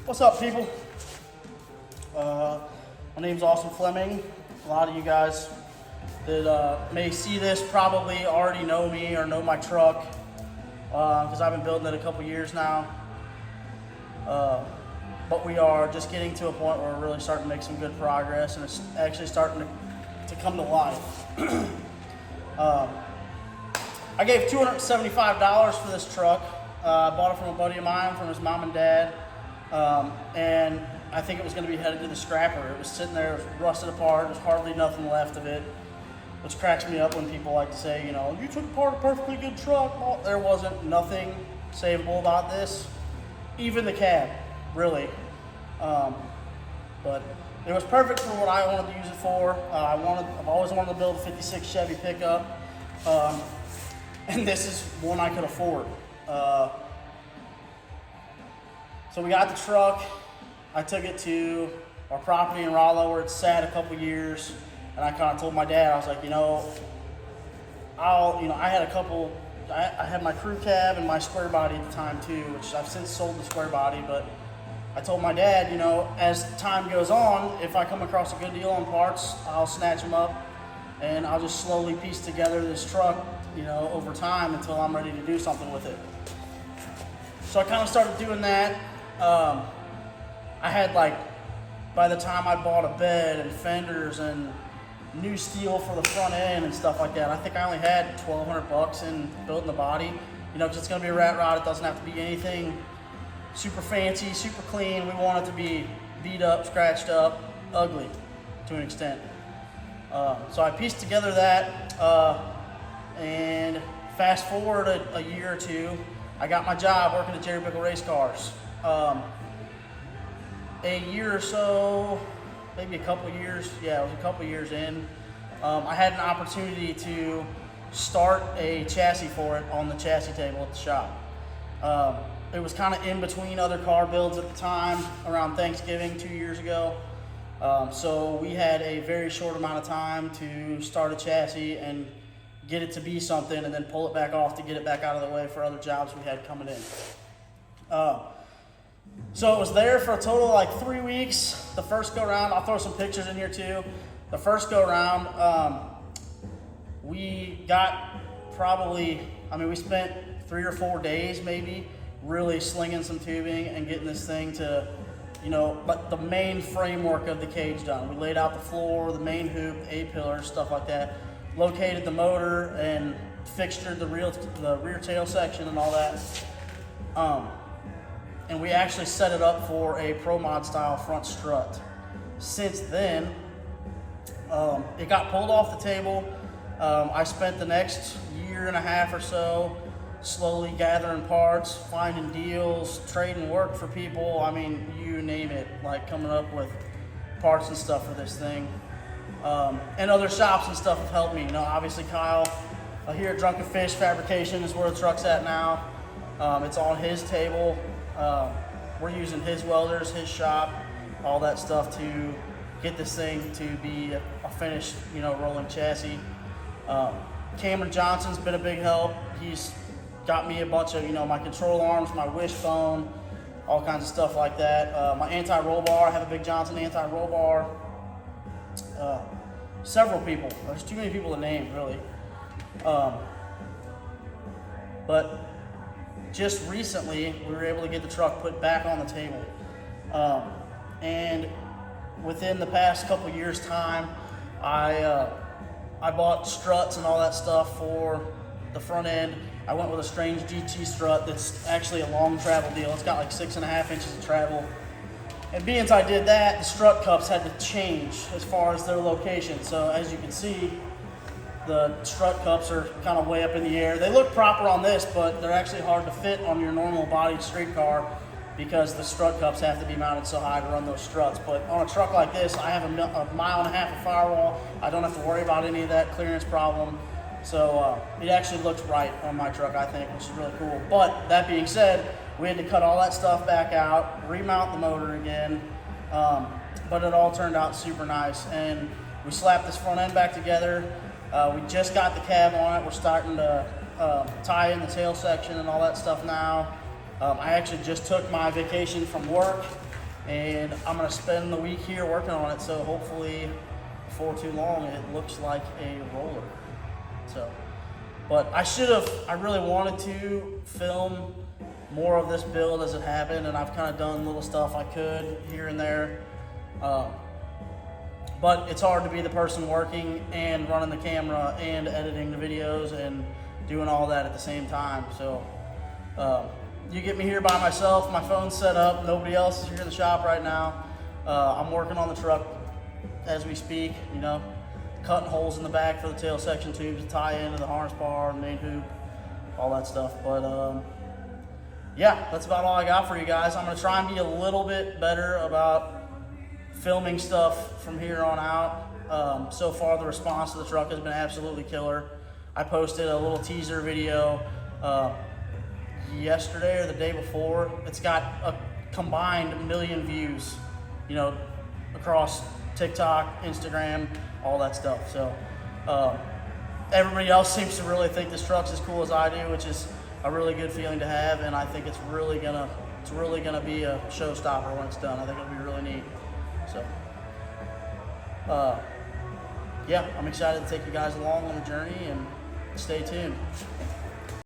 What's up, people? My name's Austin Fleming. A lot of you guys that may see this probably already know me or know my truck because I've been building it a couple years now. But we are just getting to a point where we're really starting to make some good progress, and it's actually starting to come to life. I gave $275 for this truck. I bought it from a buddy of mine, from his mom and dad, and I think it was going to be headed to the scrapper. It was sitting there, it was rusted apart, there's hardly nothing left of it, which cracks me up when people like to say, you know, you took apart a perfectly good truck. Well, there wasn't nothing savable about this, even the cab, really. But it was perfect for what I wanted to use it for. I've always wanted to build a 56 Chevy pickup, and this is one I could afford. So we got the truck. I took it to our property in Rollo where it's sat a couple years, and I kind of told my dad, I was like, I had my crew cab and my square body at the time too, which I've since sold the square body, but I told my dad, as time goes on, if I come across a good deal on parts, I'll snatch them up and I'll just slowly piece together this truck, over time until I'm ready to do something with it. So I kind of started doing that. I had by the time I bought a bed and fenders and new steel for the front end and stuff like that, I think I only had $1,200 in building the body, because it's going to be a rat rod. It doesn't have to be anything super fancy, super clean. We want it to be beat up, scratched up, ugly to an extent. So I pieced together that, and fast forward a year or two, I got my job working at Jerry Bickle Race Cars. A year or so, maybe a couple years, it was a couple years in, I had an opportunity to start a chassis for it on the chassis table at the shop. It was kind of in between other car builds at the time, around Thanksgiving 2 years ago. So we had a very short amount of time to start a chassis and get it to be something, and then pull it back off to get it back out of the way for other jobs we had coming in. So it was there for a total of 3 weeks. The first go round, I'll throw some pictures in here too. The first go round, we got we spent 3 or 4 days maybe really slinging some tubing and getting this thing to, the main framework of the cage done. We laid out the floor, the main hoop, A-pillars, stuff like that. Located the motor and fixtured the rear tail section and all that. And we actually set it up for a Pro Mod style front strut. Since then, it got pulled off the table. I spent the next year and a half or so slowly gathering parts, finding deals, trading work for people. You name it, coming up with parts and stuff for this thing. And other shops and stuff have helped me. Obviously Kyle here at Drunken Fish Fabrication is where the truck's at now. It's on his table. We're using his welders, his shop, all that stuff to get this thing to be a finished, rolling chassis. Cameron Johnson's been a big help. He's got me a bunch of, my control arms, my wishbone, all kinds of stuff like that. My anti-roll bar, I have a big Johnson anti-roll bar. Several people. There's too many people to name, really. But just recently, we were able to get the truck put back on the table. And within the past couple years' time, I bought struts and all that stuff for the front end. I went with a strange GT strut that's actually a long travel deal. It's got 6.5 inches of travel. And being as I did that, the strut cups had to change as far as their location. So as you can see, the strut cups are kind of way up in the air. They look proper on this, but they're actually hard to fit on your normal bodied street car because the strut cups have to be mounted so high to run those struts. But on a truck like this, I have a mile and a half of firewall. I don't have to worry about any of that clearance problem. So it actually looks right on my truck, I think, which is really cool. But that being said, we had to cut all that stuff back out, remount the motor again, but it all turned out super nice. And we slapped this front end back together. We just got the cab on it. We're starting to tie in the tail section and all that stuff now. I actually just took my vacation from work and I'm gonna spend the week here working on it. So hopefully, before too long, it looks like a roller. So, but I really wanted to film more of this build as it happened, and I've kind of done little stuff I could here and there. But it's hard to be the person working and running the camera and editing the videos and doing all that at the same time. So you get me here by myself. My phone's set up. Nobody else is here in the shop right now. I'm working on the truck as we speak, you know, cutting holes in the back for the tail section tubes to tie into the harness bar, the main hoop, all that stuff. But yeah, that's about all I got for you guys. I'm gonna try and be a little bit better about filming stuff from here on out. So far, the response to the truck has been absolutely killer. I posted a little teaser video yesterday or the day before. It's got a combined 1 million views, you know, across TikTok, Instagram, all that stuff. So everybody else seems to really think this truck's as cool as I do, which is a really good feeling to have, and I think it's really gonna be a showstopper when it's done. I think it'll be really neat. So, yeah, I'm excited to take you guys along on the journey, and stay tuned.